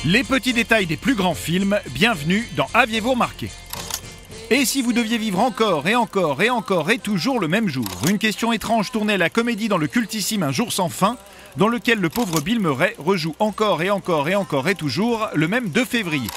Les petits détails des plus grands films, bienvenue dans Aviez-vous remarqué? Et si vous deviez vivre encore et encore et encore et toujours le même jour? Une question étrange tournait à la comédie dans le cultissime Un jour sans fin, dans lequel le pauvre Bill Murray rejoue encore et encore et encore et toujours le même 2 février.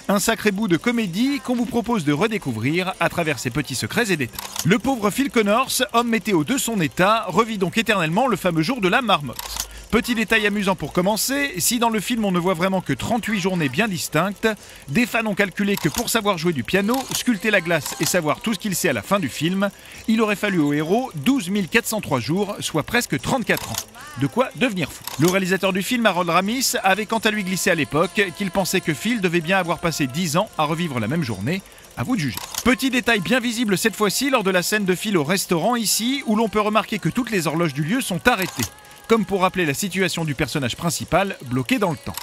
Un sacré bout de comédie qu'on vous propose de redécouvrir à travers ses petits secrets et détails. Le pauvre Phil Connors, homme météo de son état, revit donc éternellement le fameux jour de la marmotte. Petit détail amusant pour commencer, si dans le film on ne voit vraiment que 38 journées bien distinctes, des fans ont calculé que pour savoir jouer du piano, sculpter la glace et savoir tout ce qu'il sait à la fin du film, il aurait fallu au héros 12 403 jours, soit presque 34 ans. De quoi devenir fou. Le réalisateur du film, Harold Ramis, avait quant à lui glissé à l'époque qu'il pensait que Phil devait bien avoir passé 10 ans à revivre la même journée. À vous de juger. Petit détail bien visible cette fois-ci lors de la scène de Phil au restaurant ici, où l'on peut remarquer que toutes les horloges du lieu sont arrêtées, comme pour rappeler la situation du personnage principal bloqué dans le temps.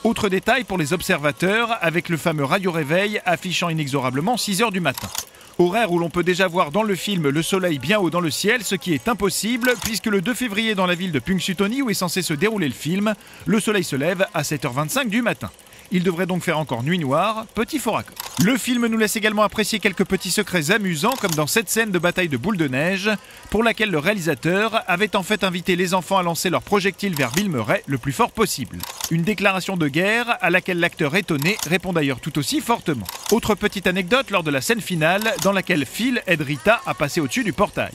Autre détail pour les observateurs, avec le fameux radio-réveil affichant inexorablement 6 h du matin. Horaire où l'on peut déjà voir dans le film le soleil bien haut dans le ciel, ce qui est impossible puisque le 2 février dans la ville de Punxsutawney où est censé se dérouler le film, le soleil se lève à 7 h 25 du matin. Il devrait donc faire encore nuit noire, petit faux raccord. Le film nous laisse également apprécier quelques petits secrets amusants comme dans cette scène de bataille de boules de neige pour laquelle le réalisateur avait en fait invité les enfants à lancer leurs projectiles vers Bill Murray le plus fort possible. Une déclaration de guerre à laquelle l'acteur étonné répond d'ailleurs tout aussi fortement. Autre petite anecdote lors de la scène finale dans laquelle Phil aide Rita à passer au-dessus du portail.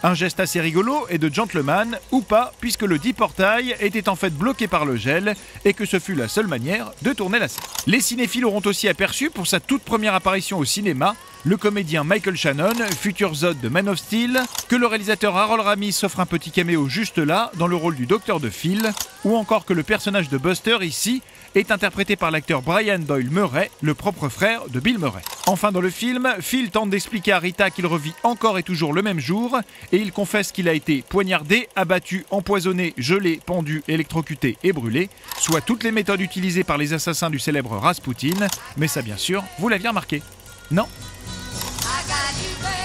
Un geste assez rigolo et de gentleman, ou pas, puisque le dit portail était en fait bloqué par le gel et que ce fut la seule manière de tourner la scène. Les cinéphiles auront aussi aperçu pour sa toute première apparition au cinéma le comédien Michael Shannon, futur Zod de Man of Steel, que le réalisateur Harold Ramis s'offre un petit caméo juste là, dans le rôle du docteur de Phil, ou encore que le personnage de Buster ici est interprété par l'acteur Brian Doyle Murray, le propre frère de Bill Murray. Enfin dans le film, Phil tente d'expliquer à Rita qu'il revit encore et toujours le même jour, et il confesse qu'il a été poignardé, abattu, empoisonné, gelé, pendu, électrocuté et brûlé, soit toutes les méthodes utilisées par les assassins du célèbre Rasputin, mais ça bien sûr, vous l'aviez remarqué, non? I got you, baby.